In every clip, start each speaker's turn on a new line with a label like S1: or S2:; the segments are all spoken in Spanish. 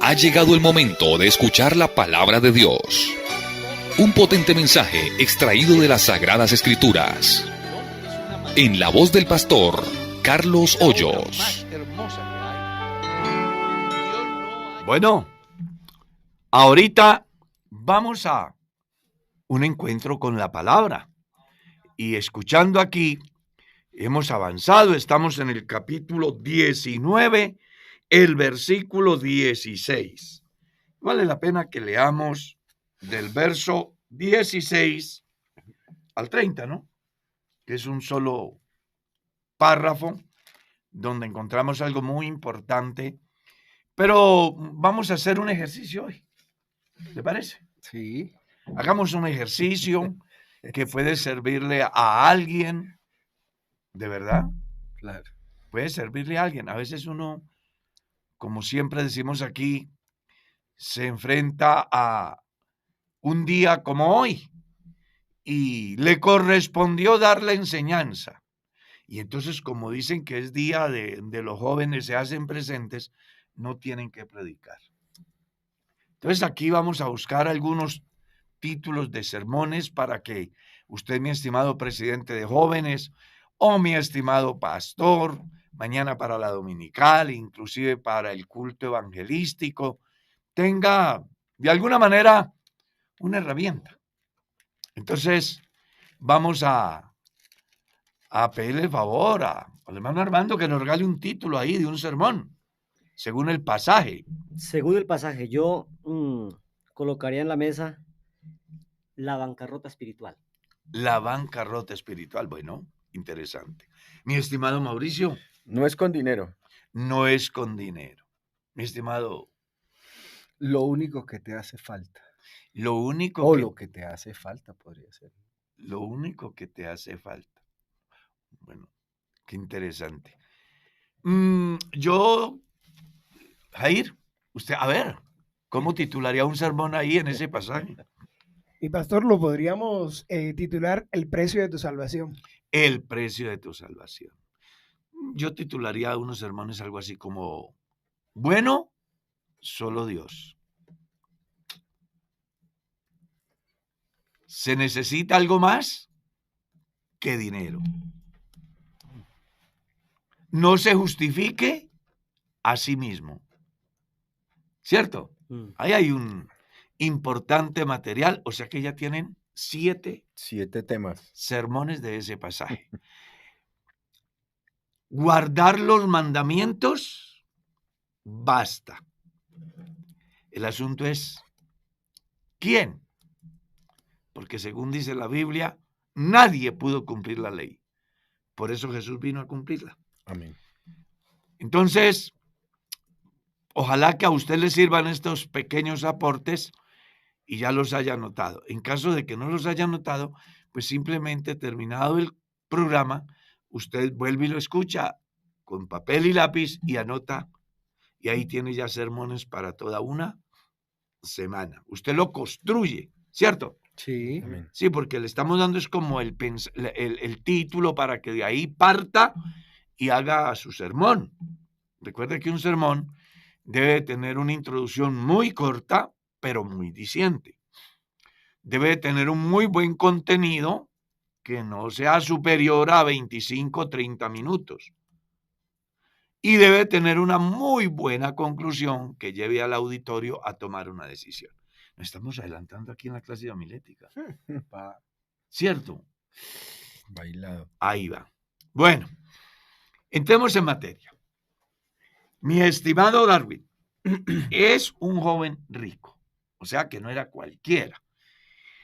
S1: Ha llegado el momento de escuchar la palabra de Dios. Un potente mensaje extraído de las Sagradas Escrituras. En la voz del pastor Carlos Hoyos.
S2: Bueno, ahorita vamos a un encuentro con la palabra. Y escuchando aquí, hemos avanzado, estamos en el capítulo 19, el versículo 16. Vale la pena que leamos del verso 16 al 30, ¿no? Que es un solo párrafo donde encontramos algo muy importante. Pero vamos a hacer un ejercicio hoy. ¿Te parece?
S3: Sí.
S2: Hagamos un ejercicio que puede servirle a alguien, de verdad.
S3: Claro.
S2: Puede servirle a alguien. A veces uno, como siempre decimos aquí, se enfrenta a un día como hoy y le correspondió dar la enseñanza. Y entonces, como dicen que es día de los jóvenes, se hacen presentes, no tienen que predicar. Entonces aquí vamos a buscar algunos títulos de sermones para que usted, mi estimado presidente de jóvenes, o mi estimado pastor, mañana para la dominical, inclusive para el culto evangelístico, tenga de alguna manera una herramienta. Entonces vamos a pedirle el favor al hermano Armando que nos regale un título ahí de un sermón, según el pasaje.
S4: Según el pasaje, yo colocaría en la mesa la bancarrota espiritual.
S2: La bancarrota espiritual. Bueno, interesante. Mi estimado Mauricio.
S3: No es con dinero.
S2: No es con dinero. Mi estimado.
S3: Lo único que te hace falta.
S2: Lo único
S3: o
S2: que.
S3: Lo que te hace falta podría ser.
S2: Lo único que te hace falta. Bueno, qué interesante. Jair, usted, a ver, ¿cómo titularía un sermón ahí en ese pasaje?
S5: Mi pastor, lo podríamos titular El precio de tu salvación.
S2: El precio de tu salvación. Yo titularía unos sermones algo así como, bueno, solo Dios. ¿Se necesita algo más que dinero? No se justifique a sí mismo. ¿Cierto? Ahí hay un importante material, o sea que ya tienen 7
S3: temas.
S2: Sermones de ese pasaje. Guardar los mandamientos basta. El asunto es, ¿quién? Porque según dice la Biblia, nadie pudo cumplir la ley. Por eso Jesús vino a cumplirla.
S3: Amén.
S2: Entonces, ojalá que a usted le sirvan estos pequeños aportes y ya los haya anotado. En caso de que no los haya anotado, pues simplemente terminado el programa, usted vuelve y lo escucha con papel y lápiz y anota. Y ahí tiene ya sermones para toda una semana. Usted lo construye, ¿cierto?
S3: Sí. Amén.
S2: Sí, porque le estamos dando es como el título para que de ahí parta y haga su sermón. Recuerde que un sermón debe tener una introducción muy corta, pero muy diciente. Debe tener un muy buen contenido que no sea superior a 25 o 30 minutos. Y debe tener una muy buena conclusión que lleve al auditorio a tomar una decisión. Nos estamos adelantando aquí en la clase de homilética. ¿Cierto?
S3: Bailado.
S2: Ahí va. Bueno, entremos en materia. Mi estimado Darwin es un joven rico, o sea que no era cualquiera.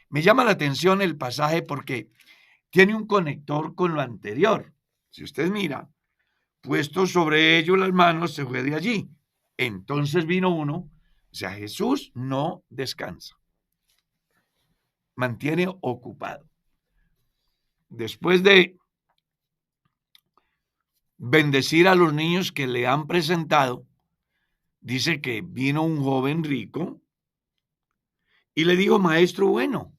S2: Me llama la atención el pasaje porque tiene un conector con lo anterior. Si usted mira, puesto sobre ello las manos, se fue de allí. Entonces vino uno, o sea, Jesús no descansa, mantiene ocupado. Después de bendecir a los niños que le han presentado, dice que vino un joven rico y le dijo, maestro bueno,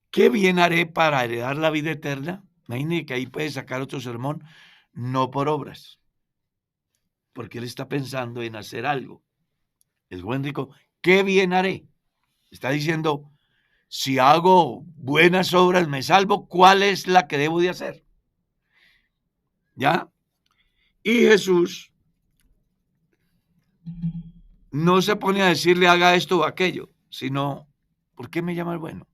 S2: ¿qué bien haré para heredar la vida eterna? Imagínese que ahí puede sacar otro sermón, no por obras. porque él está pensando en hacer algo. El joven rico, ¿qué bien haré? Está diciendo, si hago buenas obras me salvo, ¿cuál es la que debo de hacer? ¿Ya? Y Jesús no se pone a decirle haga esto o aquello, sino, ¿por qué me llamas bueno?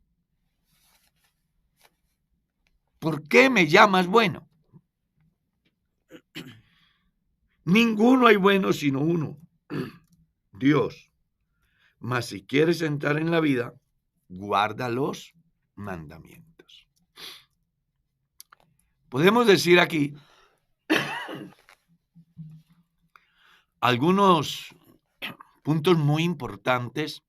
S2: ¿Por qué me llamas bueno? Ninguno hay bueno sino uno, Dios. Mas si quieres entrar en la vida, guarda los mandamientos. Podemos decir aquí algunos puntos muy importantes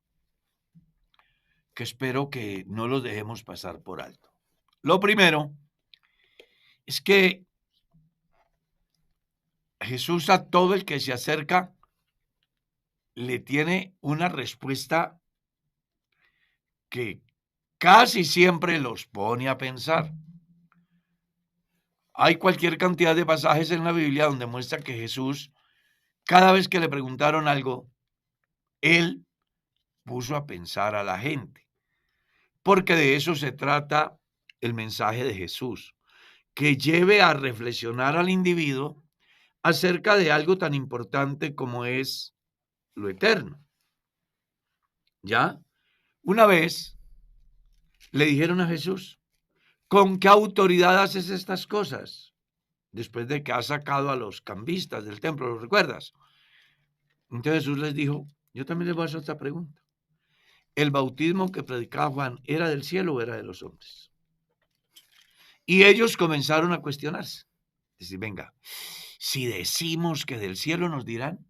S2: que espero que no los dejemos pasar por alto. Lo primero es que Jesús a todo el que se acerca le tiene una respuesta que casi siempre los pone a pensar. Hay cualquier cantidad de pasajes en la Biblia donde muestra que Jesús, cada vez que le preguntaron algo, él puso a pensar a la gente. Porque de eso se trata el mensaje de Jesús, que lleve a reflexionar al individuo acerca de algo tan importante como es lo eterno. ¿Ya? Una vez le dijeron a Jesús, ¿con qué autoridad haces estas cosas? Después de que has sacado a los cambistas del templo, ¿lo recuerdas? Entonces Jesús les dijo, yo también les voy a hacer otra pregunta. ¿El bautismo que predicaba Juan era del cielo o era de los hombres? Y ellos comenzaron a cuestionarse. Decir, venga, si decimos que del cielo nos dirán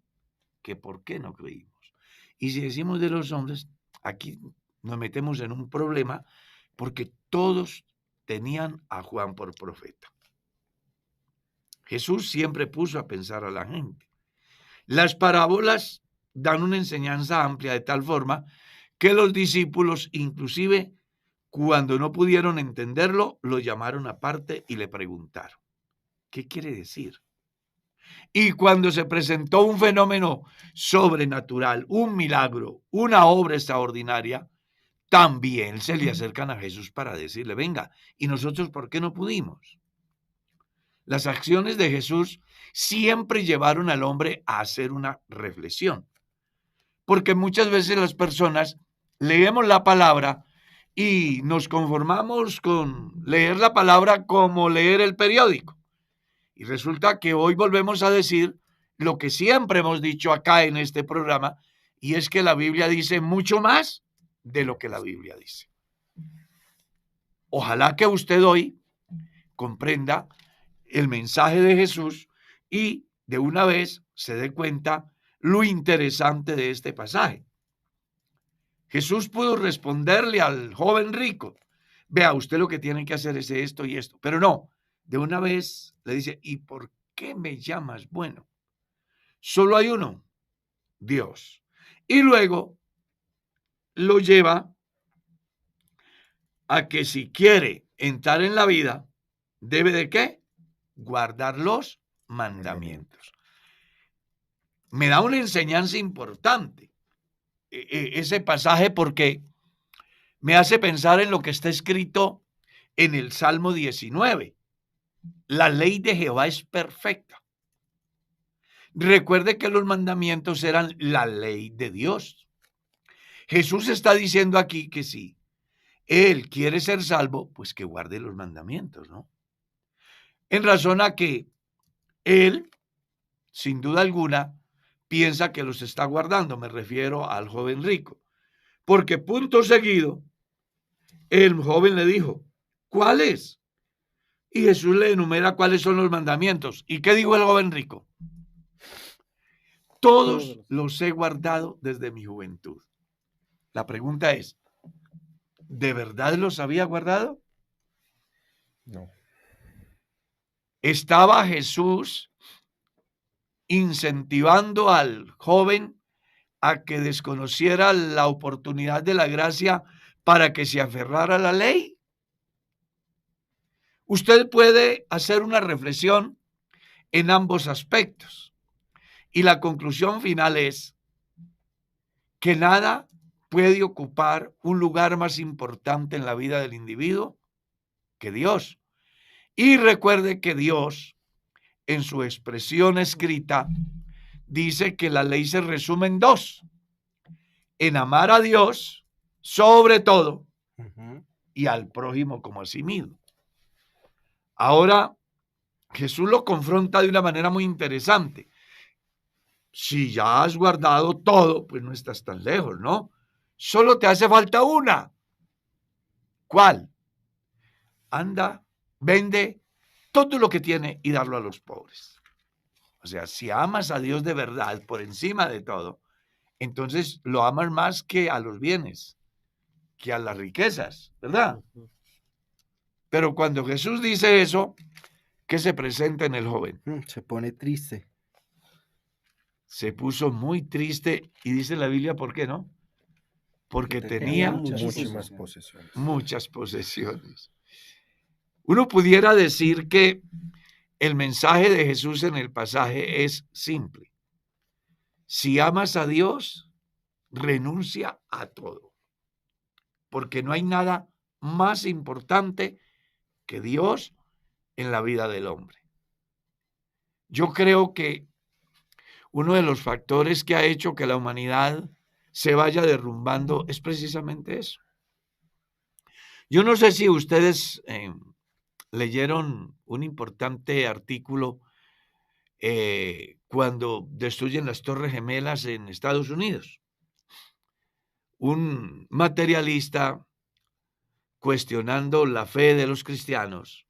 S2: que por qué no creímos. Y si decimos de los hombres, aquí nos metemos en un problema porque todos tenían a Juan por profeta. Jesús siempre puso a pensar a la gente. Las parábolas dan una enseñanza amplia de tal forma que los discípulos, inclusive cuando no pudieron entenderlo, lo llamaron aparte y le preguntaron, ¿qué quiere decir? Y cuando se presentó un fenómeno sobrenatural, un milagro, una obra extraordinaria, también se le acercan a Jesús para decirle, venga, ¿y nosotros por qué no pudimos? Las acciones de Jesús siempre llevaron al hombre a hacer una reflexión, porque muchas veces las personas leemos la palabra y nos conformamos con leer la palabra como leer el periódico. Y resulta que hoy volvemos a decir lo que siempre hemos dicho acá en este programa, y es que la Biblia dice mucho más de lo que la Biblia dice. Ojalá que usted hoy comprenda el mensaje de Jesús y de una vez se dé cuenta lo interesante de este pasaje. Jesús pudo responderle al joven rico, vea, usted lo que tiene que hacer es esto y esto, pero no, de una vez le dice, ¿y por qué me llamas bueno? Solo hay uno, Dios. Y luego lo lleva a que si quiere entrar en la vida, ¿debe de qué? Guardar los mandamientos. Me da una enseñanza importante ese pasaje porque me hace pensar en lo que está escrito en el Salmo 19. La ley de Jehová es perfecta. Recuerde que los mandamientos eran la ley de Dios. Jesús está diciendo aquí que si él quiere ser salvo, pues que guarde los mandamientos, ¿no? En razón a que él, sin duda alguna, piensa que los está guardando. Me refiero al joven rico. Porque punto seguido, el joven le dijo, ¿cuáles? Y Jesús le enumera cuáles son los mandamientos. ¿Y qué dijo el joven rico? Todos los he guardado desde mi juventud. La pregunta es, ¿de verdad los había guardado?
S3: No.
S2: ¿Estaba Jesús incentivando al joven a que desconociera la oportunidad de la gracia para que se aferrara a la ley? Usted puede hacer una reflexión en ambos aspectos. Y la conclusión final es que nada puede ocupar un lugar más importante en la vida del individuo que Dios. Y recuerde que Dios, en su expresión escrita, dice que la ley se resume en dos: en amar a Dios sobre todo y al prójimo como a sí mismo. Ahora, Jesús lo confronta de una manera muy interesante. Si ya has guardado todo, pues no estás tan lejos, ¿no? Solo te hace falta una. ¿Cuál? Anda, vende todo lo que tiene y darlo a los pobres. O sea, si amas a Dios de verdad por encima de todo, entonces lo amas más que a los bienes, que a las riquezas, ¿verdad? Pero cuando Jesús dice eso, ¿qué se presenta en el joven?
S3: Se pone triste.
S2: Se puso muy triste y dice la Biblia, ¿por qué no? Porque tenía
S3: muchísimas posesiones.
S2: muchas posesiones. Uno pudiera decir que el mensaje de Jesús en el pasaje es simple. Si amas a Dios, renuncia a todo, porque no hay nada más importante que Dios en la vida del hombre. Yo creo que uno de los factores que ha hecho que la humanidad se vaya derrumbando es precisamente eso. Yo no sé si ustedes leyeron un importante artículo cuando destruyen las Torres Gemelas en Estados Unidos. Un materialista, cuestionando la fe de los cristianos,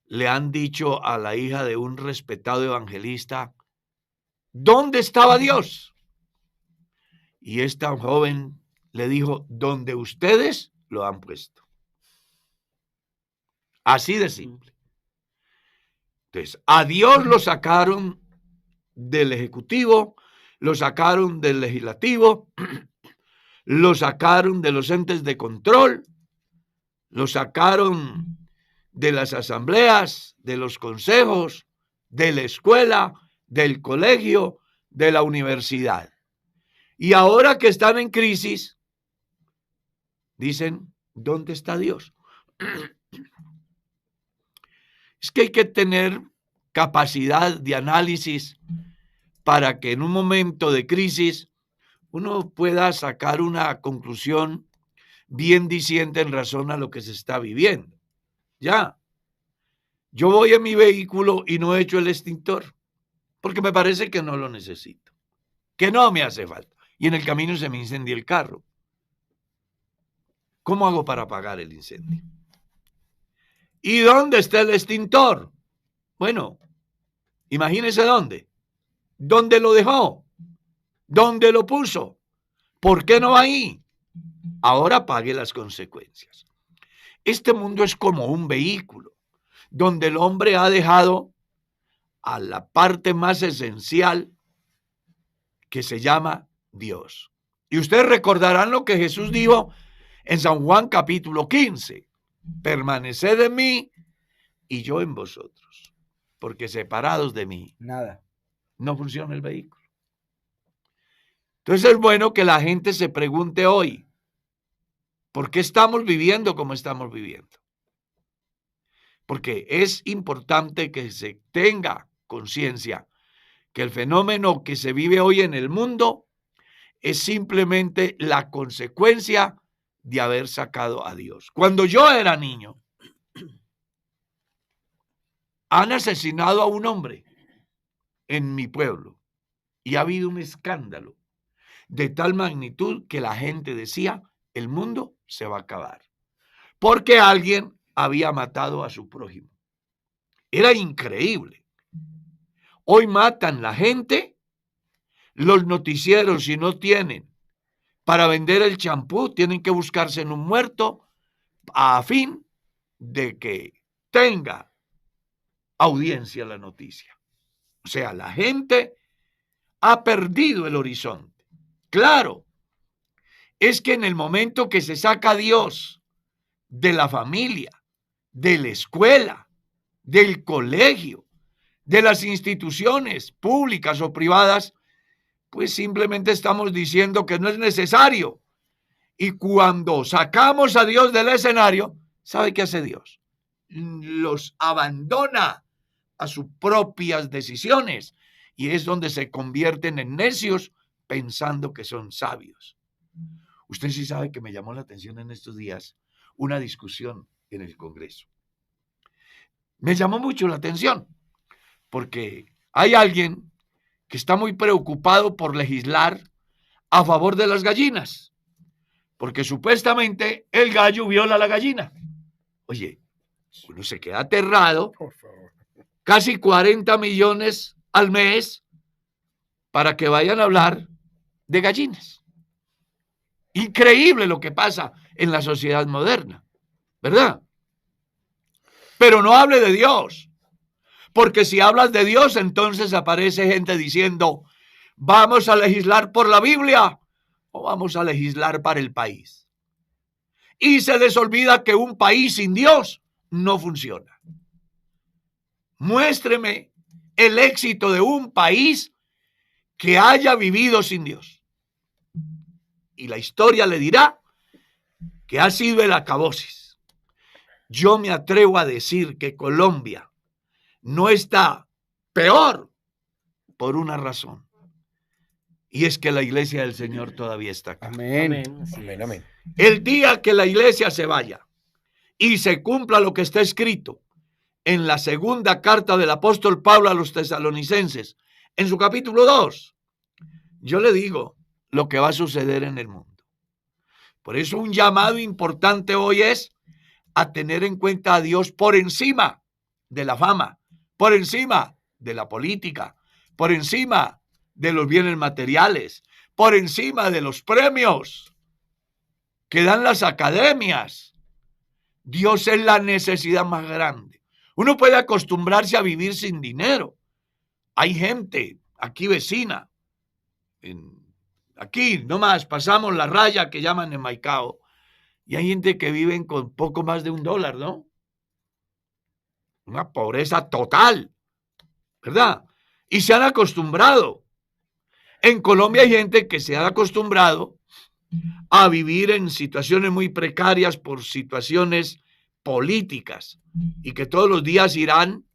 S2: le han dicho a la hija de un respetado evangelista: ¿dónde estaba Dios? Y esta joven le dijo: donde ustedes lo han puesto. Así de simple. Entonces, a Dios lo sacaron del Ejecutivo, lo sacaron del Legislativo, lo sacaron de los entes de control, lo sacaron de las asambleas, de los consejos, de la escuela, del colegio, de la universidad. Y ahora que están en crisis, dicen: ¿dónde está Dios? Es que hay que tener capacidad de análisis para que en un momento de crisis uno pueda sacar una conclusión bien diciente en razón a lo que se está viviendo. Ya, yo voy en mi vehículo y no echo el extintor porque me parece que no lo necesito, que no me hace falta, y en el camino se me incendia el carro. ¿Cómo hago para apagar el incendio? ¿Y dónde está el extintor? Bueno, imagínese dónde. ¿Dónde lo dejó? ¿Dónde lo puso? ¿Por qué no va ahí? Ahora pague las consecuencias. Este mundo es como un vehículo donde el hombre ha dejado a la parte más esencial, que se llama Dios. Y ustedes recordarán lo que Jesús dijo en San Juan capítulo 15. Permaneced en mí y yo en vosotros, porque separados de mí
S3: Nada.
S2: no funciona el vehículo. Entonces es bueno que la gente se pregunte hoy: ¿por qué estamos viviendo como estamos viviendo? Porque es importante que se tenga conciencia que el fenómeno que se vive hoy en el mundo es simplemente la consecuencia de haber sacado a Dios. Cuando yo era niño, han asesinado a un hombre en mi pueblo y ha habido un escándalo de tal magnitud que la gente decía: el mundo se va a acabar, porque alguien había matado a su prójimo. Era increíble. Hoy matan la gente, los noticieros, si no tienen para vender el champú, tienen que buscarse en un muerto a fin de que tenga audiencia la noticia. O sea, la gente ha perdido el horizonte. Claro, es que en el momento que se saca a Dios de la familia, de la escuela, del colegio, de las instituciones públicas o privadas, pues simplemente estamos diciendo que no es necesario. Y cuando sacamos a Dios del escenario, ¿sabe qué hace Dios? Los abandona a sus propias decisiones y es donde se convierten en necios pensando que son sabios. Usted sí sabe que me llamó la atención en estos días una discusión en el Congreso. Me llamó mucho la atención porque hay alguien que está muy preocupado por legislar a favor de las gallinas, porque supuestamente el gallo viola a la gallina. Oye, uno se queda aterrado.
S3: Por favor.
S2: Casi 40 millones al mes para que vayan a hablar de gallinas. Increíble lo que pasa en la sociedad moderna, ¿verdad? Pero no hable de Dios, porque si hablas de Dios, entonces aparece gente diciendo, vamos a legislar por la Biblia o vamos a legislar para el país. Y se les olvida que un país sin Dios no funciona. Muéstreme el éxito de un país que haya vivido sin Dios. Y la historia le dirá que ha sido el acabósis. Yo me atrevo a decir que Colombia no está peor por una razón. Y es que la iglesia del Señor todavía está acá.
S3: Amén.
S4: Amén. Así
S3: Amén,
S4: es.
S3: amén.
S2: El día que la iglesia se vaya y se cumpla lo que está escrito en la segunda carta del apóstol Pablo a los tesalonicenses, en su capítulo 2, yo le digo lo que va a suceder en el mundo. Por eso un llamado importante hoy es a tener en cuenta a Dios por encima de la fama, por encima de la política, por encima de los bienes materiales, por encima de los premios que dan las academias. Dios es la necesidad más grande. Uno puede acostumbrarse a vivir sin dinero. Hay gente aquí vecina, aquí nomás pasamos la raya que llaman en Maicao, y hay gente que vive con poco más de $1, ¿no? Una pobreza total, ¿verdad? Y se han acostumbrado. En Colombia hay gente que se ha acostumbrado a vivir en situaciones muy precarias por situaciones políticas y que todos los días irán,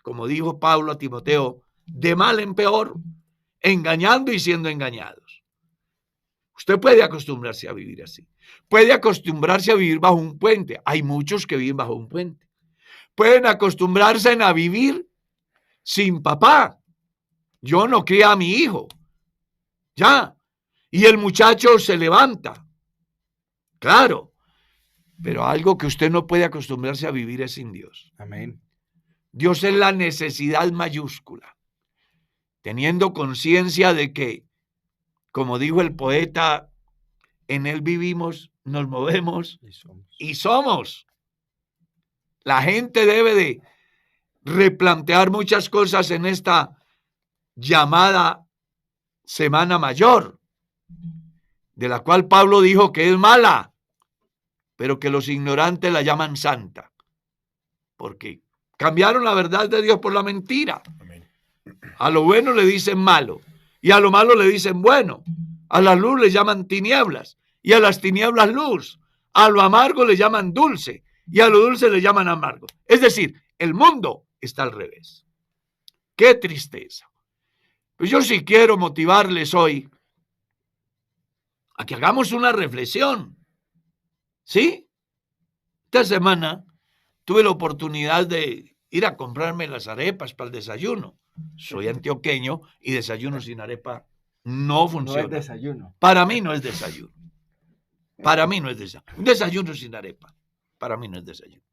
S2: como dijo Pablo a Timoteo, de mal en peor, engañando y siendo engañados. Usted puede acostumbrarse a vivir así. Puede acostumbrarse a vivir bajo un puente. Hay muchos que viven bajo un puente. Pueden acostumbrarse a vivir sin papá. Yo no crié a mi hijo. Ya. Y el muchacho se levanta. Claro. Pero algo que usted no puede acostumbrarse a vivir es sin Dios.
S3: Amén.
S2: Dios es la necesidad mayúscula. Teniendo conciencia de que, como dijo el poeta, en Él vivimos, nos movemos y somos. La gente debe de replantear muchas cosas en esta llamada Semana Mayor, de la cual Pablo dijo que es mala, pero que los ignorantes la llaman santa, porque cambiaron la verdad de Dios por la mentira.
S3: Amén.
S2: A lo bueno le dicen malo y a lo malo le dicen bueno. A la luz le llaman tinieblas y a las tinieblas luz. A lo amargo le llaman dulce y a lo dulce le llaman amargo. Es decir, el mundo está al revés. ¡Qué tristeza! Pues yo sí quiero motivarles hoy a que hagamos una reflexión. ¿Sí? Esta semana tuve la oportunidad de ir a comprarme las arepas para el desayuno. Soy antioqueño y desayuno sin arepa no funciona.
S3: No es desayuno.
S2: Para mí no es desayuno. Para mí no es desayuno. Un desayuno sin arepa. Para mí no es desayuno.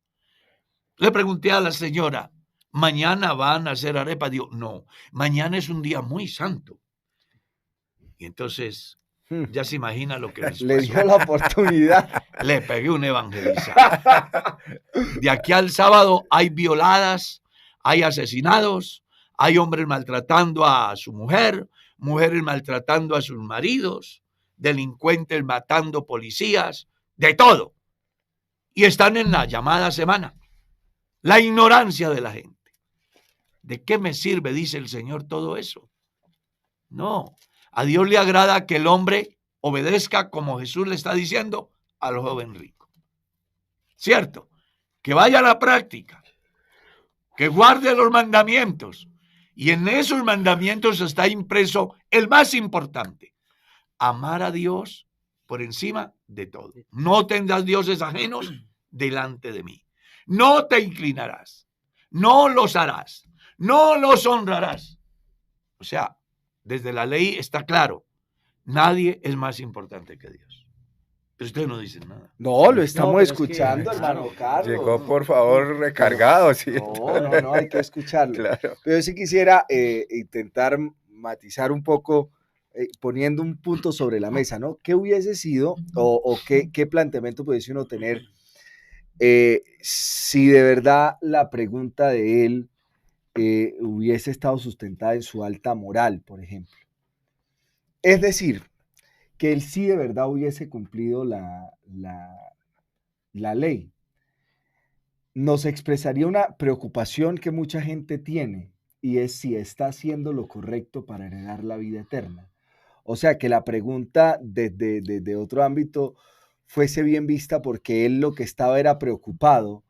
S2: Le pregunté a la señora, ¿mañana van a hacer arepa? Digo, no, mañana es un día muy santo. Y entonces, ya se imagina lo que les
S3: Le
S2: pasó.
S3: dio la oportunidad.
S2: Le pegué un evangelizado. De aquí al sábado hay violadas, hay asesinados, hay hombres maltratando a su mujer, mujeres maltratando a sus maridos, delincuentes matando policías, de todo. Y están en la llamada semana. La ignorancia de la gente. ¿De qué me sirve, dice el Señor, todo eso? No, a Dios le agrada que el hombre obedezca, como Jesús le está diciendo al joven rico. ¿Cierto? Que vaya a la práctica, que guarde los mandamientos. Y en esos mandamientos está impreso el más importante: amar a Dios por encima de todo. No tendrás dioses ajenos delante de mí. No te inclinarás, no los harás, no los honrarás. O sea, desde la ley está claro, nadie es más importante que Dios. Pero ustedes no dicen nada.
S3: No, lo estamos
S4: pero es que,
S3: escuchando, hermano Carlos.
S6: Llegó, por favor, recargado, ¿sí?
S3: No, hay que escucharlo.
S6: Claro.
S3: Pero yo sí quisiera intentar matizar un poco, poniendo un punto sobre la mesa, ¿no? ¿Qué hubiese sido o qué planteamiento pudiese uno tener si de verdad la pregunta de él hubiese estado sustentada en su alta moral, por ejemplo? Es decir, que él sí de verdad hubiese cumplido la ley. Nos expresaría una preocupación que mucha gente tiene, y es si está haciendo lo correcto para heredar la vida eterna. O sea, que la pregunta desde otro ámbito fuese bien vista, porque él lo que estaba era preocupado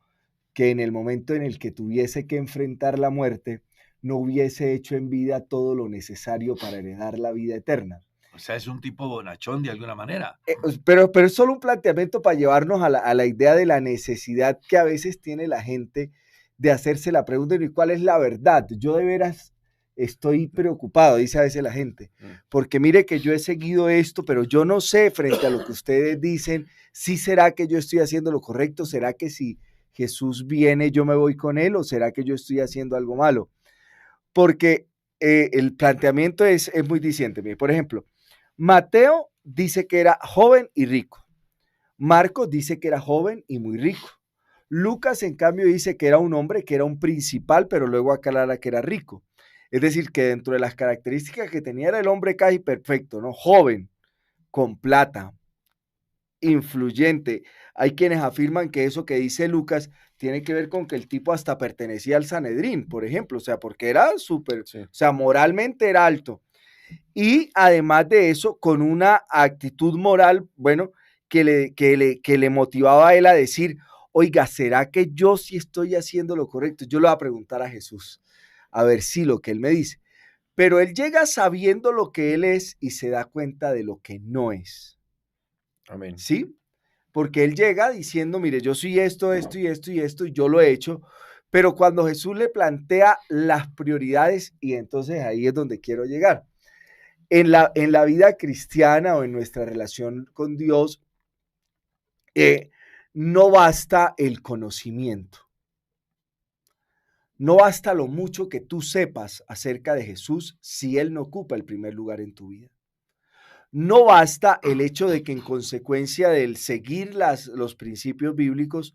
S3: que en el momento en el que tuviese que enfrentar la muerte, no hubiese hecho en vida todo lo necesario para heredar la vida eterna.
S2: O sea, es un tipo bonachón de alguna manera.
S3: Pero es solo un planteamiento para llevarnos a la idea de la necesidad que a veces tiene la gente de hacerse la pregunta: ¿y cuál es la verdad? Yo de veras estoy preocupado, dice a veces la gente, porque mire que yo he seguido esto, pero yo no sé, frente a lo que ustedes dicen, si será que yo estoy haciendo lo correcto, será que si Jesús viene yo me voy con él, o será que yo estoy haciendo algo malo. Porque el planteamiento es muy diciente. Mire, por ejemplo, Mateo dice que era joven y rico. Marcos dice que era joven y muy rico. Lucas, en cambio, dice que era un hombre, que era un principal, pero luego aclara que era rico. Es decir, que dentro de las características que tenía era el hombre casi perfecto, ¿no? Joven, con plata, influyente. Hay quienes afirman que eso que dice Lucas tiene que ver con que el tipo hasta pertenecía al Sanedrín, por ejemplo, o sea, porque era súper, sí, o sea, moralmente era alto. Y además de eso, con una actitud moral, bueno, que le motivaba a él a decir: oiga, ¿será que yo sí estoy haciendo lo correcto? Yo le voy a preguntar a Jesús, a ver si lo que él me dice. Pero él llega sabiendo lo que él es y se da cuenta de lo que no es.
S6: Amén.
S3: ¿Sí? Porque él llega diciendo: mire, yo soy esto, esto y esto y esto, y yo lo he hecho. Pero cuando Jesús le plantea las prioridades, y entonces ahí es donde quiero llegar. En la vida cristiana o en nuestra relación con Dios, no basta el conocimiento. No basta lo mucho que tú sepas acerca de Jesús si Él no ocupa el primer lugar en tu vida. No basta el hecho de que en consecuencia del seguir los principios bíblicos,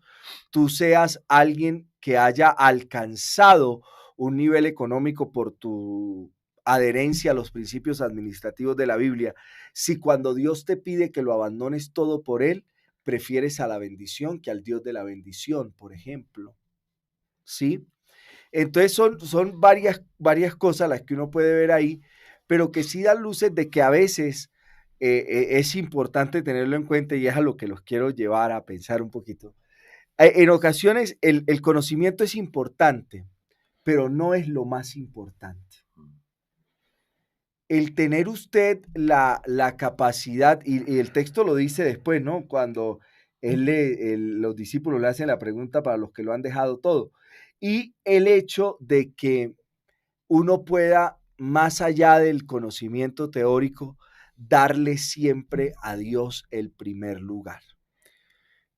S3: tú seas alguien que haya alcanzado un nivel económico por tu adherencia a los principios administrativos de la Biblia. Si cuando Dios te pide que lo abandones todo por Él, prefieres a la bendición que al Dios de la bendición, por ejemplo. ¿Sí? Entonces son varias cosas las que uno puede ver ahí, pero que sí dan luces de que a veces es importante tenerlo en cuenta, y es a lo que los quiero llevar a pensar un poquito. En ocasiones el conocimiento es importante, pero no es lo más importante. El tener usted la capacidad, y el texto lo dice después, ¿no? Cuando los discípulos le hacen la pregunta para los que lo han dejado todo. Y el hecho de que uno pueda, más allá del conocimiento teórico, darle siempre a Dios el primer lugar.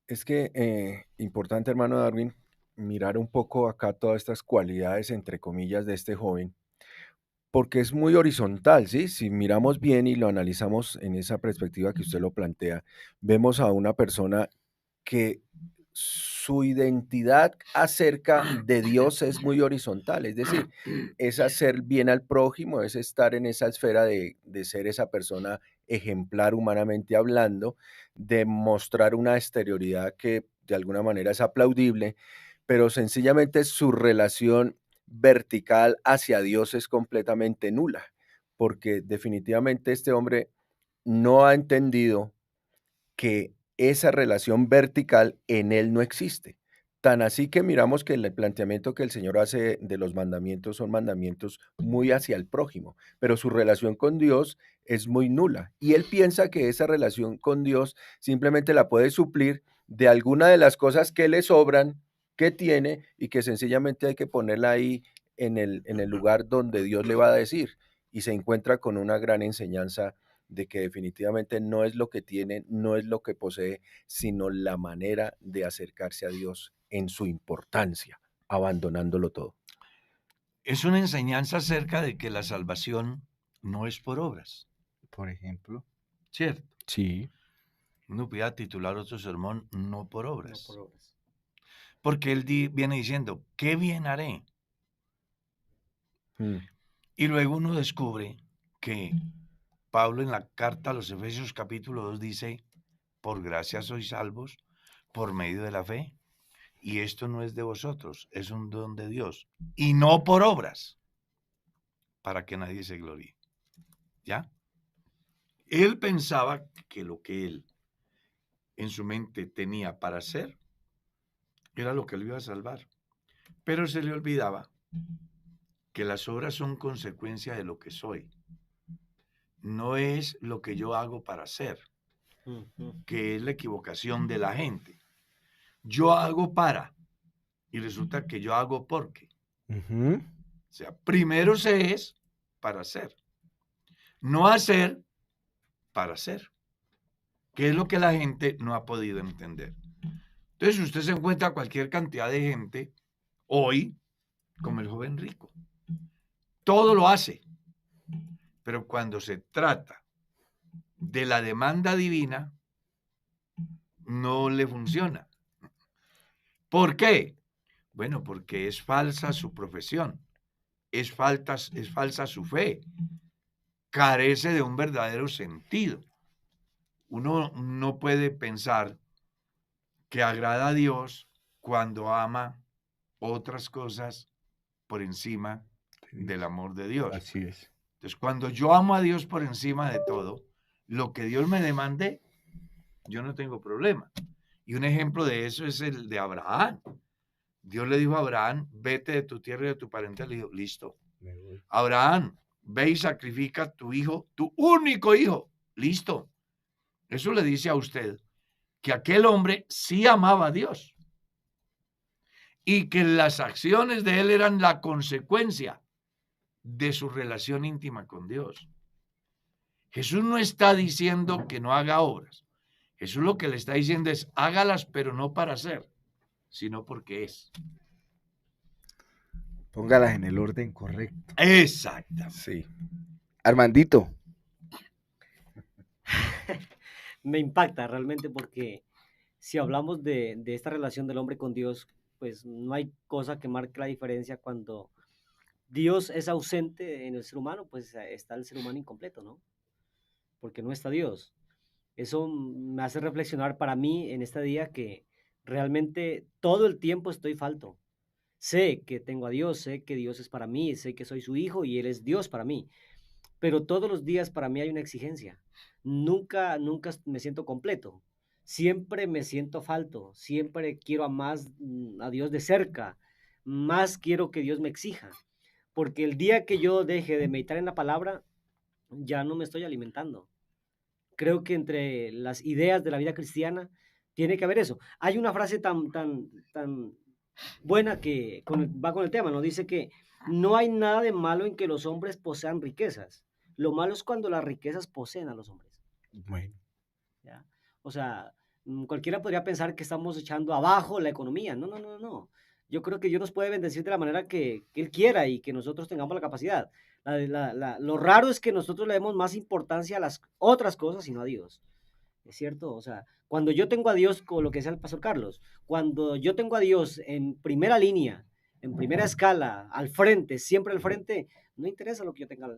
S6: Es que importante, hermano Darwin, mirar un poco acá todas estas cualidades, entre comillas, de este joven, porque es muy horizontal, ¿sí? Si miramos bien y lo analizamos en esa perspectiva que usted lo plantea, vemos a una persona que su identidad acerca de Dios es muy horizontal, es decir, es hacer bien al prójimo, es estar en esa esfera de ser esa persona ejemplar humanamente hablando, de mostrar una exterioridad que de alguna manera es aplaudible, pero sencillamente su relación vertical hacia Dios es completamente nula, porque definitivamente este hombre no ha entendido que esa relación vertical en él no existe. Tan así que miramos que el planteamiento que el Señor hace de los mandamientos son mandamientos muy hacia el prójimo, pero su relación con Dios es muy nula. Y él piensa que esa relación con Dios simplemente la puede suplir de alguna de las cosas que le sobran, que tiene, y que sencillamente hay que ponerla ahí en el lugar donde Dios le va a decir. Y se encuentra con una gran enseñanza de que definitivamente no es lo que tiene, no es lo que posee, sino la manera de acercarse a Dios en su importancia, abandonándolo todo.
S2: Es una enseñanza acerca de que la salvación no es por obras,
S7: Por ejemplo.
S2: ¿cierto?
S6: Sí.
S2: Uno podría titular otro sermón, no por
S4: No
S2: obras.
S4: por obras.
S2: Porque él viene diciendo, ¿qué bien haré? Y luego uno descubre que Pablo en la carta a los Efesios capítulo 2 dice, por gracia sois salvos por medio de la fe. Y esto no es de vosotros, es un don de Dios. Y no por obras, para que nadie se gloríe. ¿Ya? Él pensaba que lo que él en su mente tenía para hacer era lo que le iba a salvar. Pero se le olvidaba que las obras son consecuencia de lo que soy. No es lo que yo hago para hacer, que es la equivocación de la gente. Yo hago para, y resulta que yo hago porque. O sea, primero se es para hacer, no hacer para hacer, que es lo que la gente no ha podido entender. Entonces usted se encuentra cualquier cantidad de gente hoy, como el joven rico. Todo lo hace, pero cuando se trata de la demanda divina, no le funciona. ¿Por qué? Bueno, porque es falsa su profesión, es falsa su fe, carece de un verdadero sentido. Uno no puede pensar que agrada a Dios cuando ama otras cosas por encima del amor de Dios.
S7: Así es.
S2: Entonces, cuando yo amo a Dios por encima de todo, lo que Dios me demande, yo no tengo problema. Y un ejemplo de eso es el de Abraham. Dios le dijo a Abraham, vete de tu tierra y de tu parentela. Le dijo, listo. Abraham, ve y sacrifica a tu hijo, tu único hijo. Listo. Eso le dice a usted que aquel hombre sí amaba a Dios y que las acciones de él eran la consecuencia de su relación íntima con Dios. Jesús no está diciendo que no haga obras. Jesús lo que le está diciendo es hágalas, pero no para hacer, sino porque es.
S7: Póngalas en el orden correcto.
S2: Exacto.
S6: Sí.
S7: Armandito.
S4: Me impacta realmente porque si hablamos de esta relación del hombre con Dios, pues no hay cosa que marque la diferencia cuando Dios es ausente en el ser humano, pues está el ser humano incompleto, ¿no? Porque no está Dios. Eso me hace reflexionar para mí en este día que realmente todo el tiempo estoy falto. Sé que tengo a Dios, sé que Dios es para mí, sé que soy su hijo y Él es Dios para mí. Pero todos los días para mí hay una exigencia. Nunca me siento completo. Siempre me siento falto. Siempre quiero a Dios de cerca. Más quiero que Dios me exija. Porque el día que yo deje de meditar en la palabra, ya no me estoy alimentando. Creo que entre las ideas de la vida cristiana tiene que haber eso. Hay una frase tan buena que va con el tema, ¿no? Dice que no hay nada de malo en que los hombres posean riquezas. Lo malo es cuando las riquezas poseen a los hombres.
S7: Bueno.
S4: ¿Ya? O sea, cualquiera podría pensar que estamos echando abajo la economía. No. Yo creo que Dios nos puede bendecir de la manera que Él quiera y que nosotros tengamos la capacidad. Lo raro es que nosotros le demos más importancia a las otras cosas y no a Dios. ¿Es cierto? O sea, cuando yo tengo a Dios, con lo que decía el pastor Carlos, cuando yo tengo a Dios en primera línea, en primera escala, al frente, siempre al frente, no interesa lo que yo tenga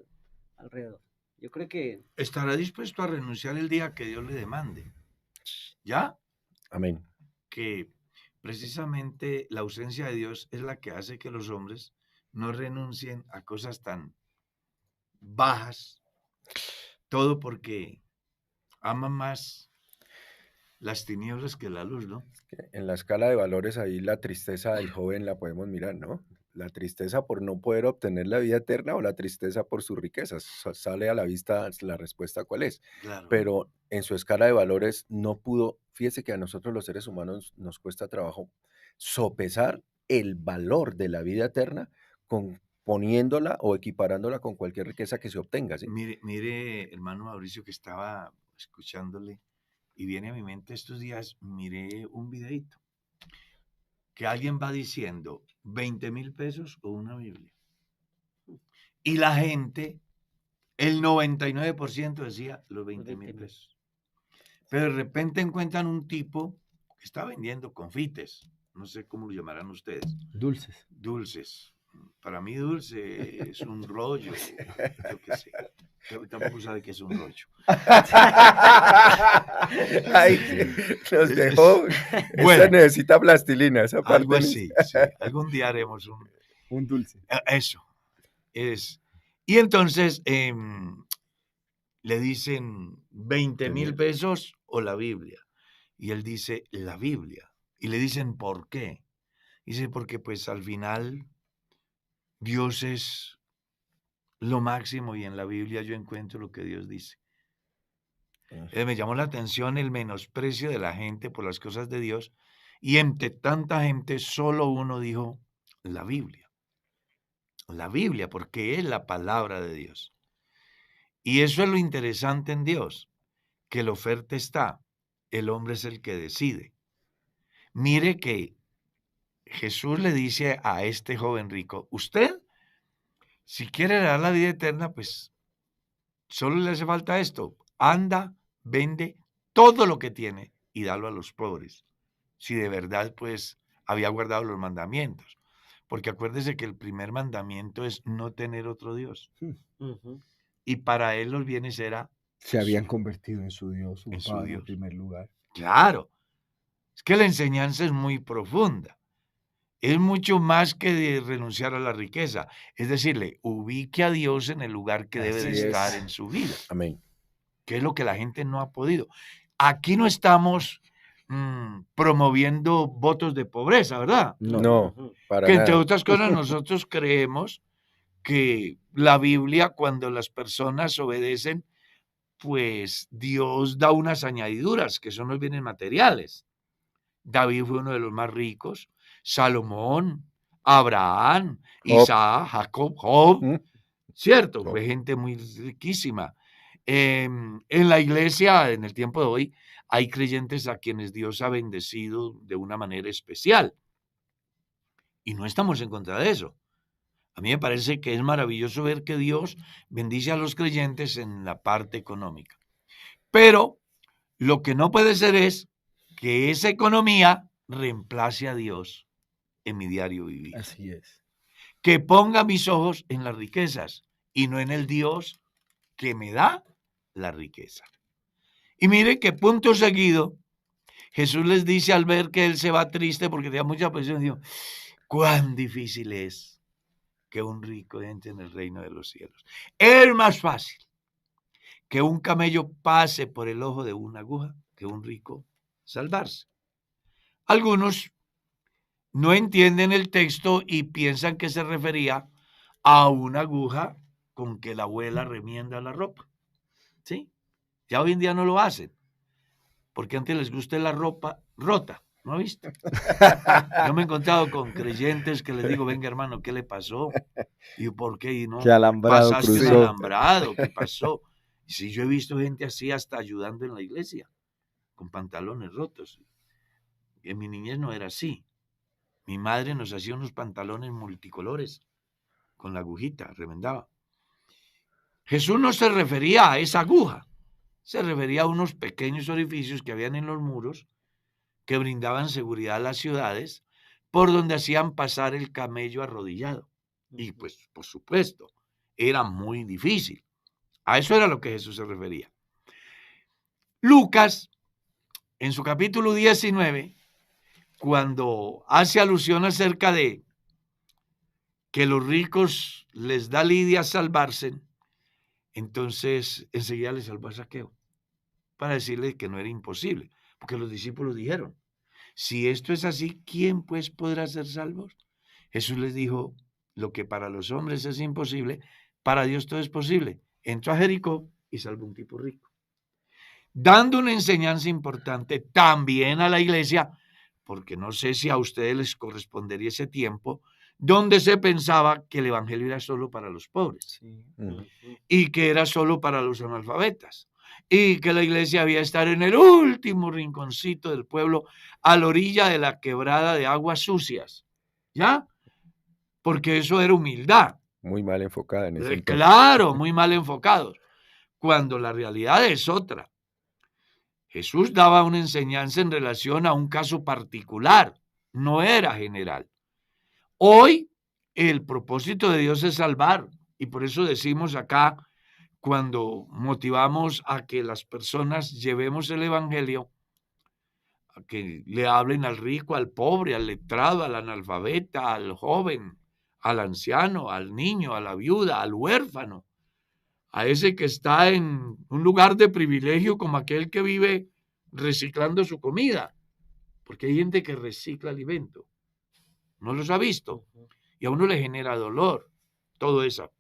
S4: alrededor. Yo creo que...
S2: Estará dispuesto a renunciar el día que Dios le demande. ¿Ya?
S6: Amén.
S2: Que precisamente la ausencia de Dios es la que hace que los hombres no renuncien a cosas tan bajas, todo porque aman más las tinieblas que la luz, ¿no?
S6: En la escala de valores ahí la tristeza del joven la podemos mirar, ¿no? La tristeza por no poder obtener la vida eterna o la tristeza por sus riquezas. Sale a la vista la respuesta cuál es.
S2: Claro.
S6: Pero en su escala de valores no pudo, fíjese que a nosotros los seres humanos nos cuesta trabajo sopesar el valor de la vida eterna poniéndola o equiparándola con cualquier riqueza que se obtenga, ¿sí?
S2: Mire, hermano Mauricio, que estaba escuchándole y viene a mi mente estos días, miré un videito que alguien va diciendo 20,000 pesos o una Biblia. Y la gente, el 99% decía los 20,000 pesos. Pero de repente encuentran un tipo que está vendiendo confites, no sé cómo lo llamarán ustedes.
S7: Dulces.
S2: Dulces. Para mí dulce es un rollo, yo qué sé. Yo tampoco sabe qué es un rollo.
S6: Ay, nos dejó.
S2: Bueno.
S6: Esa necesita plastilina, esa parte.
S2: Algo así, sí. Algún día haremos
S7: Un dulce.
S2: eso. Y entonces le dicen 20,000 pesos o la Biblia. Y él dice la Biblia. Y le dicen ¿por qué? Dice porque pues al final Dios es lo máximo y en la Biblia yo encuentro lo que Dios dice. Me llamó la atención el menosprecio de la gente por las cosas de Dios y entre tanta gente solo uno dijo la Biblia. La Biblia, porque es la palabra de Dios. Y eso es lo interesante en Dios, que la oferta está, el hombre es el que decide. Mire que Jesús le dice a este joven rico, usted, si quiere dar la vida eterna, pues solo le hace falta esto, anda, vende todo lo que tiene y dalo a los pobres. Si de verdad, pues, había guardado los mandamientos. Porque acuérdese que el primer mandamiento es no tener otro Dios. Y para él los bienes era...
S7: Se habían convertido en su Dios,
S2: en su
S7: Padre,
S2: Dios.
S7: en primer lugar.
S2: Claro. Es que la enseñanza es muy profunda. Es mucho más que de renunciar a la riqueza. Es decirle, ubique a Dios en el lugar que debe de
S6: Así es.
S2: estar en su vida.
S6: Amén.
S2: Que es lo que la gente no ha podido. Aquí no estamos promoviendo votos de pobreza, ¿verdad?
S6: No, para
S2: Que entre
S6: nada.
S2: otras cosas nosotros creemos que la Biblia, cuando las personas obedecen, pues Dios da unas añadiduras, que son los bienes materiales. David fue uno de los más ricos, Salomón, Abraham,
S6: Job.
S2: Isaac, Jacob, Job,
S6: ¿Mm?
S2: ¿cierto?
S6: Job.
S2: Fue gente muy riquísima. En la iglesia, en el tiempo de hoy, hay creyentes a quienes Dios ha bendecido de una manera especial. Y no estamos en contra de eso. A mí me parece que es maravilloso ver que Dios bendice a los creyentes en la parte económica. Pero lo que no puede ser es que esa economía reemplace a Dios en mi diario vivir.
S7: Así es.
S2: Que ponga mis ojos en las riquezas y no en el Dios que me da la riqueza. Y mire que punto seguido, Jesús les dice al ver que él se va triste porque tenía mucha presión, dijo, cuán difícil es que un rico entre en el reino de los cielos. Es más fácil que un camello pase por el ojo de una aguja que un rico salvarse. Algunos no entienden el texto y piensan que se refería a una aguja con que la abuela remienda la ropa. ¿Sí? Ya hoy en día no lo hacen, porque antes les gusta la ropa rota, ¿no ha visto? Yo me he encontrado con creyentes que les digo, venga hermano, ¿qué le pasó? Y yo, ¿por qué? Y no,
S7: ¿Qué alambrado
S2: pasaste un
S7: cruzó?
S2: alambrado, ¿qué pasó? Y si yo he visto gente así hasta ayudando en la iglesia, con pantalones rotos. Y en mi niñez no era así. Mi madre nos hacía unos pantalones multicolores, con la agujita, remendaba. Jesús no se refería a esa aguja, se refería a unos pequeños orificios que habían en los muros que brindaban seguridad a las ciudades por donde hacían pasar el camello arrodillado. Y pues, por supuesto, era muy difícil. A eso era lo que Jesús se refería. Lucas, en su capítulo 19, cuando hace alusión acerca de que los ricos les da lidia salvarse, entonces enseguida le salvó a Zaqueo para decirle que no era imposible, porque los discípulos dijeron, si esto es así, ¿quién pues podrá ser salvo? Jesús les dijo, lo que para los hombres es imposible, para Dios todo es posible. Entró a Jericó y salvó un tipo rico, dando una enseñanza importante también a la iglesia, porque no sé si a ustedes les correspondería ese tiempo, donde se pensaba que el evangelio era solo para los pobres y que era solo para los analfabetas y que la iglesia había de estar en el último rinconcito del pueblo, a la orilla de la quebrada de aguas sucias, ¿ya? Porque eso era humildad.
S6: Muy mal enfocada en ese entonces.
S2: Claro, muy mal enfocados, cuando la realidad es otra. Jesús daba una enseñanza en relación a un caso particular, no era general. Hoy el propósito de Dios es salvar, y por eso decimos acá, cuando motivamos a que las personas llevemos el evangelio, a que le hablen al rico, al pobre, al letrado, al analfabeta, al joven, al anciano, al niño, a la viuda, al huérfano, a ese que está en un lugar de privilegio como aquel que vive reciclando su comida, porque hay gente que recicla alimento, no los ha visto, y a uno le genera dolor, todo eso.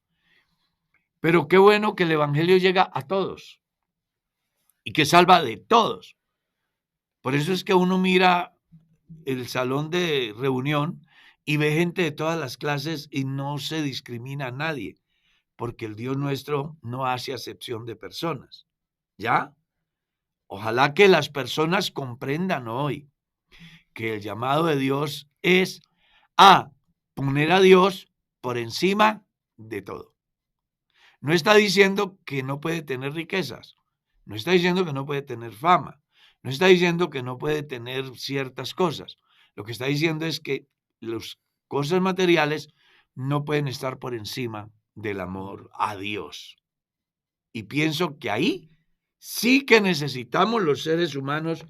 S2: Pero qué bueno que el evangelio llega a todos y que salva de todos. Por eso es que uno mira el salón de reunión y ve gente de todas las clases y no se discrimina a nadie, porque el Dios nuestro no hace acepción de personas. ¿Ya? Ojalá que las personas comprendan hoy que el llamado de Dios es a poner a Dios por encima de todo. No está diciendo que no puede tener riquezas, no está diciendo que no puede tener fama, no está diciendo que no puede tener ciertas cosas. Lo que está diciendo es que las cosas materiales no pueden estar por encima del amor a Dios. Y pienso que ahí sí que necesitamos los seres humanos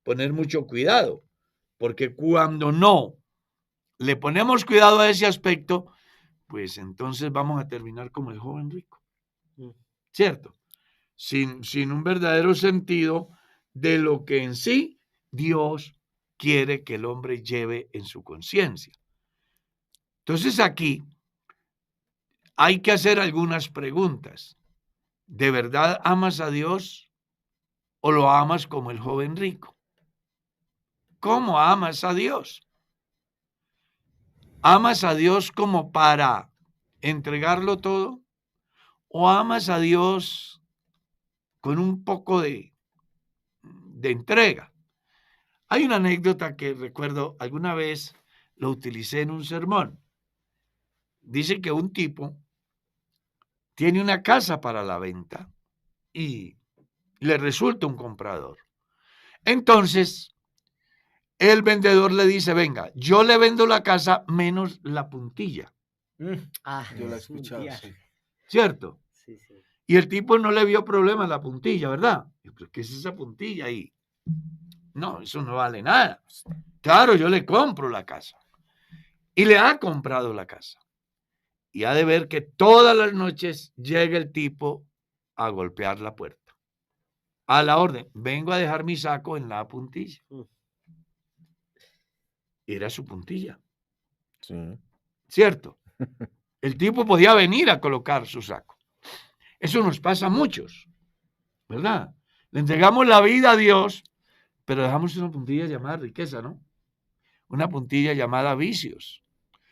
S2: poner mucho cuidado, porque cuando no le ponemos cuidado a ese aspecto, pues entonces vamos a terminar como el joven rico. ¿Cierto? Sin un verdadero sentido de lo que en sí Dios quiere que el hombre lleve en su conciencia. Entonces aquí hay que hacer algunas preguntas. ¿De verdad amas a Dios o lo amas como el joven rico? ¿Cómo amas a Dios? ¿Amas a Dios como para entregarlo todo? ¿O amas a Dios con un poco de entrega? Hay una anécdota que recuerdo, alguna vez lo utilicé en un sermón. Dice que un tipo tiene una casa para la venta y le resulta un comprador. Entonces, el vendedor le dice, venga, yo le vendo la casa menos la puntilla.
S3: Yo la he
S4: es un
S3: escuchado,
S4: día.
S3: sí.
S2: ¿Cierto?
S4: Sí.
S2: Y el tipo no le vio problema a la puntilla, ¿verdad? ¿Pero qué es esa puntilla ahí? No, eso no vale nada. Claro, yo le compro la casa. Y le ha comprado la casa. Y ha de ver que todas las noches llega el tipo a golpear la puerta. A la orden, vengo a dejar mi saco en la puntilla. Era su puntilla.
S6: Sí.
S2: ¿Cierto? El tipo podía venir a colocar su saco. Eso nos pasa a muchos, ¿verdad? Le entregamos la vida a Dios, pero dejamos una puntilla llamada riqueza, ¿no? Una puntilla llamada vicios,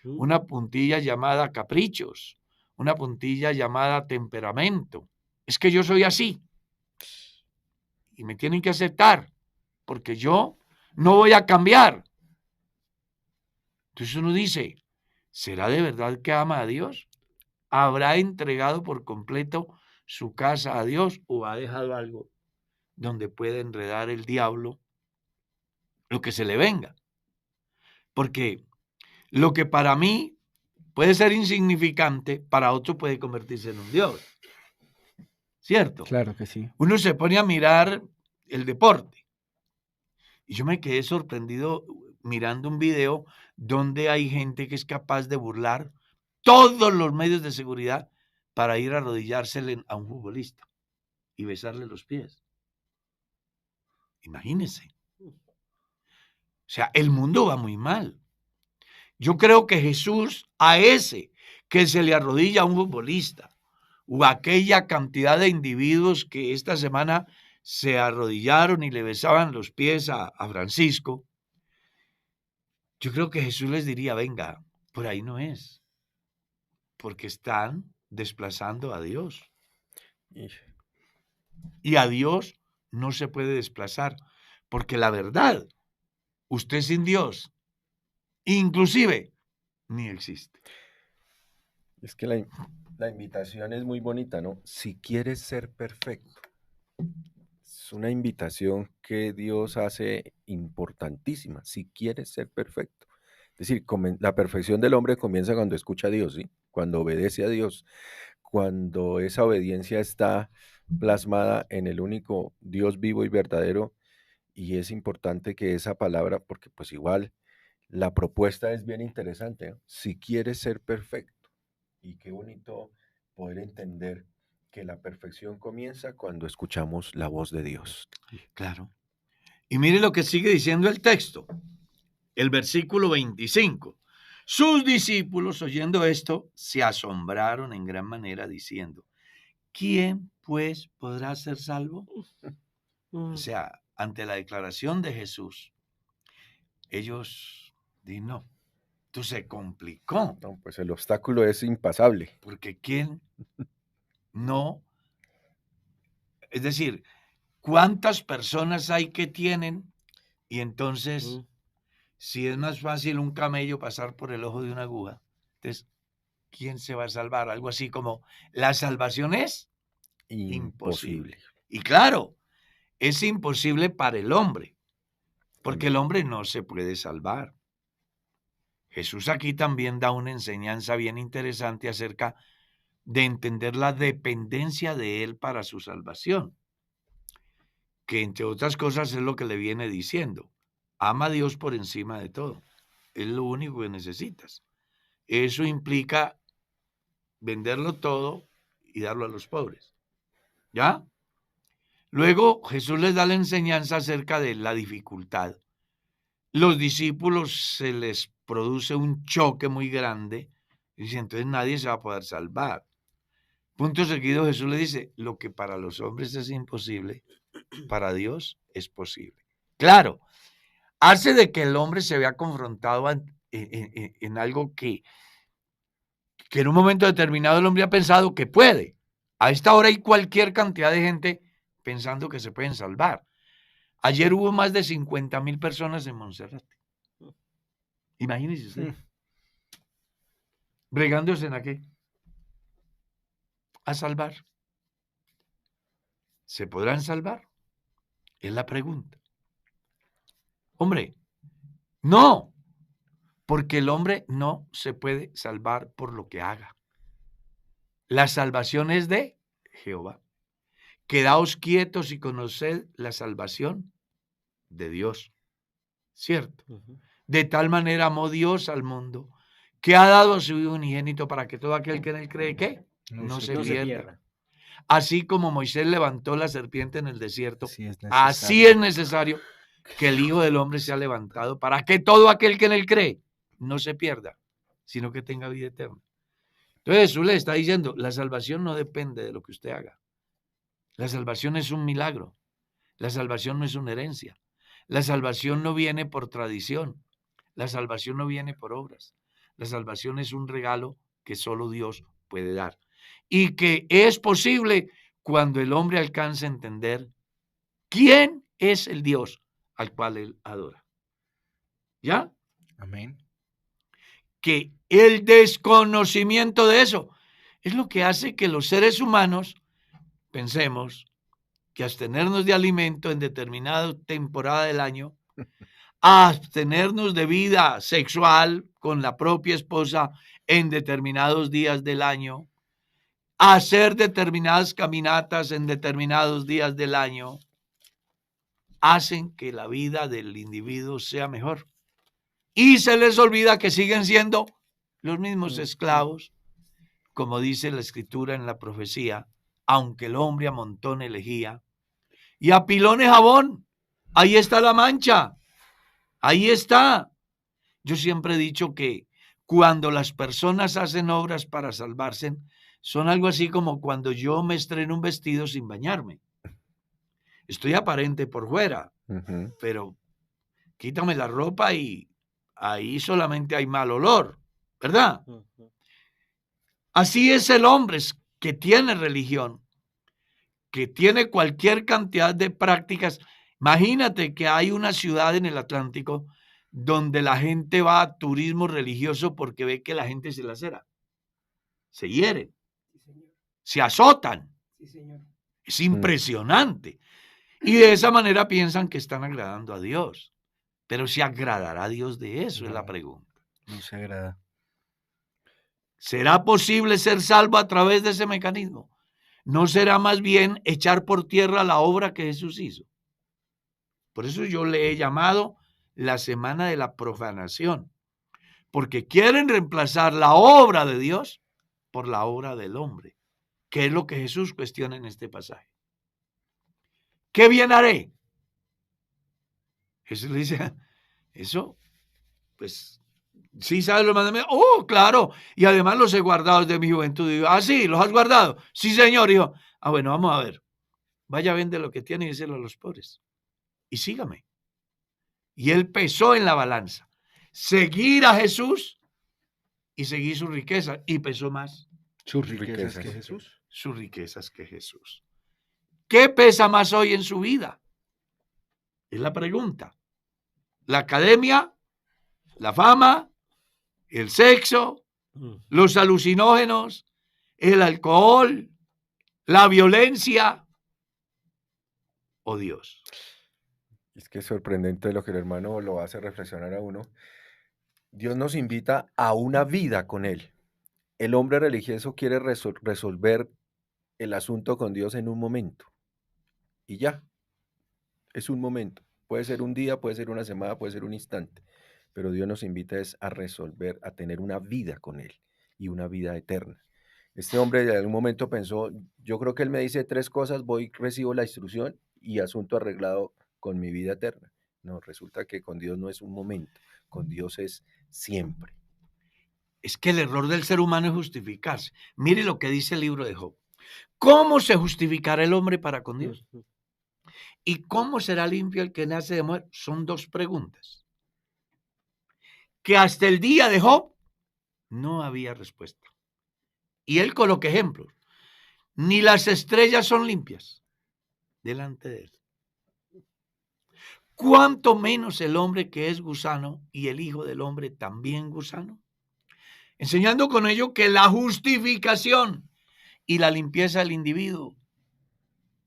S2: una puntilla llamada caprichos, una puntilla llamada temperamento. Es que yo soy así y me tienen que aceptar porque yo no voy a cambiar. Entonces uno dice, ¿será de verdad que ama a Dios? ¿Habrá entregado por completo su casa a Dios o ha dejado algo donde puede enredar el diablo lo que se le venga? Porque lo que para mí puede ser insignificante, para otro puede convertirse en un Dios. ¿Cierto?
S7: Claro que sí.
S2: Uno se pone a mirar el deporte. Y yo me quedé sorprendido mirando un video donde hay gente que es capaz de burlar todos los medios de seguridad para ir a arrodillársele a un futbolista y besarle los pies. Imagínense. O sea, el mundo va muy mal. Yo creo que Jesús, a ese que se le arrodilla a un futbolista, o a aquella cantidad de individuos que esta semana se arrodillaron y le besaban los pies a Francisco, yo creo que Jesús les diría, venga, por ahí no es, porque están desplazando a Dios.
S6: Y
S2: Y a Dios no se puede desplazar, porque la verdad, usted sin Dios, inclusive, ni existe.
S6: es que la invitación es muy bonita, ¿no? Si quieres ser perfecto. Es una invitación que Dios hace importantísima. Si quieres ser perfecto. Es decir, la perfección del hombre comienza cuando escucha a Dios, ¿sí? Cuando obedece a Dios. Cuando esa obediencia está plasmada en el único Dios vivo y verdadero. Y es importante que esa palabra, porque pues igual la propuesta es bien interesante, ¿no? Si quieres ser perfecto. Y qué bonito poder entender que la perfección comienza cuando escuchamos la voz de Dios.
S2: Claro. Y mire lo que sigue diciendo el texto, el versículo 25. Sus discípulos, oyendo esto, se asombraron en gran manera, diciendo, ¿quién pues podrá ser salvo? O sea, ante la declaración de Jesús, ellos dijeron, no, esto se complicó,
S6: No, pues el obstáculo es impasable.
S2: porque ¿quién no? Es decir, ¿cuántas personas hay que tienen? Y entonces, si es más fácil un camello pasar por el ojo de una aguja, entonces, ¿quién se va a salvar? Algo así como, la salvación es imposible. Y claro, es imposible para el hombre, porque el hombre no se puede salvar. Jesús aquí también da una enseñanza bien interesante acerca de entender la dependencia de Él para su salvación, que entre otras cosas es lo que le viene diciendo. Ama a Dios por encima de todo. Es lo único que necesitas. Eso implica venderlo todo y darlo a los pobres. ¿Ya? Luego Jesús les da la enseñanza acerca de la dificultad. Los discípulos se les produce un choque muy grande y dicen, entonces nadie se va a poder salvar. Punto seguido Jesús le dice, lo que para los hombres es imposible, para Dios es posible. Claro, hace de que el hombre se vea confrontado en algo que en un momento determinado el hombre ha pensado que puede. A esta hora hay cualquier cantidad de gente pensando que se pueden salvar. Ayer hubo más de 50,000 personas en Monserrate. Imagínense usted. Bregándose en aquí. A salvar. ¿Se podrán salvar? Es la pregunta. Hombre, no, porque el hombre no se puede salvar por lo que haga. La salvación es de Jehová. Quedaos quietos y conoced la salvación de Dios. ¿Cierto? De tal manera amó Dios al mundo, que ha dado a su Hijo unigénito para que todo aquel que en él cree, ¿qué? No se pierda. Así como Moisés levantó la serpiente en el desierto, así es necesario que el Hijo del Hombre sea levantado para que todo aquel que en él cree no se pierda, sino que tenga vida eterna. Entonces Jesús le está diciendo, la salvación no depende de lo que usted haga. La salvación es un milagro. La salvación no es una herencia. La salvación no viene por tradición. La salvación no viene por obras. La salvación es un regalo que solo Dios puede dar. Y que es posible cuando el hombre alcance a entender quién es el Dios al cual él adora. ¿Ya?
S3: Amén.
S2: Que el desconocimiento de eso es lo que hace que los seres humanos pensemos que abstenernos de alimento en determinada temporada del año, abstenernos de vida sexual con la propia esposa en determinados días del año, hacer determinadas caminatas en determinados días del año, hacen que la vida del individuo sea mejor. Y se les olvida que siguen siendo Los mismos
S4: Mm.
S2: esclavos, como dice la escritura en la profecía, aunque el hombre amontone lejía y apilone jabón, ahí está la mancha, ahí está. Yo siempre he dicho que cuando las personas hacen obras para salvarse, son algo así como cuando yo me estreno un vestido sin bañarme. Estoy aparente por fuera,
S6: Ujú.
S2: pero quítame la ropa y ahí solamente hay mal olor, ¿verdad?
S4: Ujú.
S2: Así es el hombre que tiene religión, que tiene cualquier cantidad de prácticas. Imagínate que hay una ciudad en el Atlántico donde la gente va a turismo religioso porque ve que la gente se lacera, se hieren,
S5: Sí, señor.
S2: se azotan.
S5: Sí, señor.
S2: Es impresionante. Y de esa manera piensan que están agradando a Dios. Pero ¿se agradará a Dios de eso? Es la
S7: No.
S2: pregunta.
S7: No se agrada.
S2: ¿Será posible ser salvo a través de ese mecanismo? ¿No será más bien echar por tierra la obra que Jesús hizo? Por eso yo le he llamado la semana de la profanación, porque quieren reemplazar la obra de Dios por la obra del hombre, que es lo que Jesús cuestiona en este pasaje. ¿Qué bien haré? Jesús le dice, eso, pues, sí sabes los mandamientos. Oh, claro, y además los he guardado desde mi juventud. Y digo, ah, sí, los has guardado. Sí, señor. Hijo, ah, bueno, vamos a ver. Vaya, vende lo que tiene y déselo a los pobres. Y sígame. Y él pesó en la balanza. Seguir a Jesús y seguir su riqueza. Y pesó más
S7: Sus
S6: riquezas
S7: riquezas que Jesús.
S2: sus riquezas que Jesús. ¿Qué pesa más hoy en su vida? Es la pregunta. La academia, la fama, el sexo, los alucinógenos, el alcohol, la violencia o Dios.
S6: Es que es sorprendente lo que el hermano lo hace reflexionar a uno. Dios nos invita a una vida con Él. El hombre religioso quiere resolver el asunto con Dios en un momento. Y ya, es un momento. Puede ser un día, puede ser una semana, puede ser un instante. Pero Dios nos invita es a resolver, a tener una vida con Él y una vida eterna. Este hombre en algún momento pensó, yo creo que Él me dice 3 cosas, voy, recibo la instrucción y asunto arreglado con mi vida eterna. No, resulta que con Dios no es un momento, con Dios es siempre.
S2: Es que el error del ser humano es justificarse. Mire lo que dice el libro de Job. ¿Cómo se justificará el hombre para con Dios?
S4: Ujú.
S2: ¿Y cómo será limpio el que nace de mujer? Son 2 preguntas. Que hasta el día de Job no había respuesta. Y él coloca ejemplos. Ni las estrellas son limpias delante de él. ¿Cuánto menos el hombre que es gusano y el hijo del hombre también gusano? Enseñando con ello que la justificación y la limpieza del individuo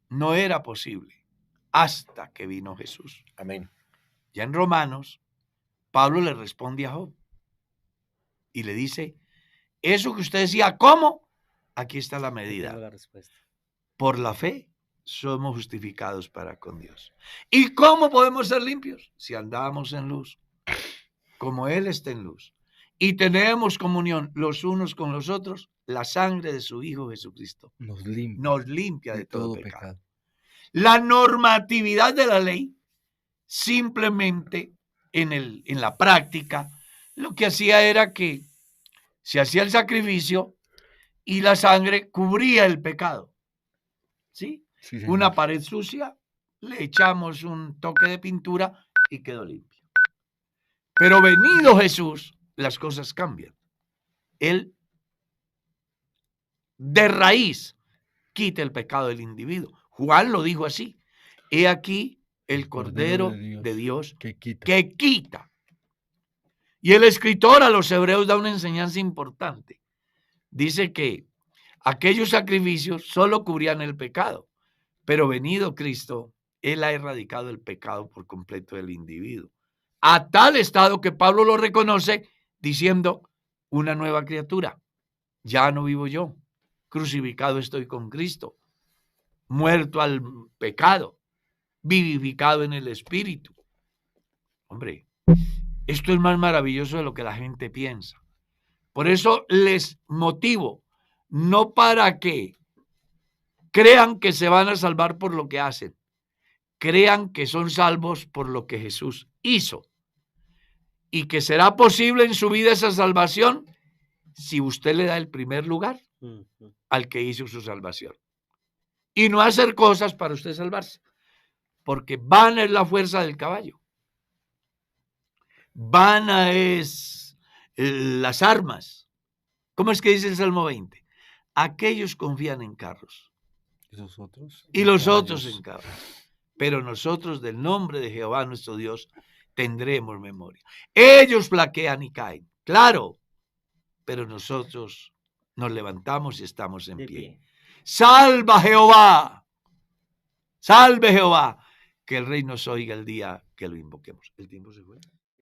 S2: no era posible hasta que vino Jesús.
S6: Amén.
S2: Ya en Romanos, Pablo le responde a Job y le dice, eso que usted decía, ¿cómo? Aquí está la
S4: Aquí tengo
S2: medida.
S4: la respuesta.
S2: Por la fe somos justificados para con Dios. ¿Y cómo podemos ser limpios? Si andamos en luz, como Él está en luz. Y tenemos comunión los unos con los otros, la sangre de su Hijo Jesucristo
S7: Nos limpia
S2: nos limpia de
S7: de
S2: todo
S7: todo
S2: pecado.
S7: pecado.
S2: La normatividad de la ley simplemente en la práctica lo que hacía era que se hacía el sacrificio y la sangre cubría el pecado. ¿Sí?
S7: Sí, señor.
S2: Una pared sucia, le echamos un toque de pintura y quedó limpio. Pero venido Jesús, las cosas cambian. Él de raíz quita el pecado del individuo. Juan lo dijo así. He aquí el Cordero de Dios
S7: que quita.
S2: que quita. Y el escritor a los hebreos da una enseñanza importante. Dice que aquellos sacrificios solo cubrían el pecado, pero venido Cristo, Él ha erradicado el pecado por completo del individuo. A tal estado que Pablo lo reconoce diciendo, una nueva criatura, ya no vivo yo, crucificado estoy con Cristo, muerto al pecado, vivificado en el Espíritu. Hombre, esto es más maravilloso de lo que la gente piensa. Por eso les motivo, no para que crean que se van a salvar por lo que hacen, crean que son salvos por lo que Jesús hizo y que será posible en su vida esa salvación si usted le da el primer lugar al que hizo su salvación. Y no hacer cosas para usted salvarse, porque vana es la fuerza del caballo, vana es las armas. ¿Cómo es que dice el Salmo 20? Aquellos confían en carros
S7: ¿Y los otros?
S2: y los otros en carros, pero nosotros del nombre de Jehová nuestro Dios tendremos memoria. Ellos flaquean y caen, claro, pero nosotros nos levantamos y estamos en pie. Salva Jehová, salve Jehová, que el rey nos oiga el día que lo invoquemos. El tiempo se fue.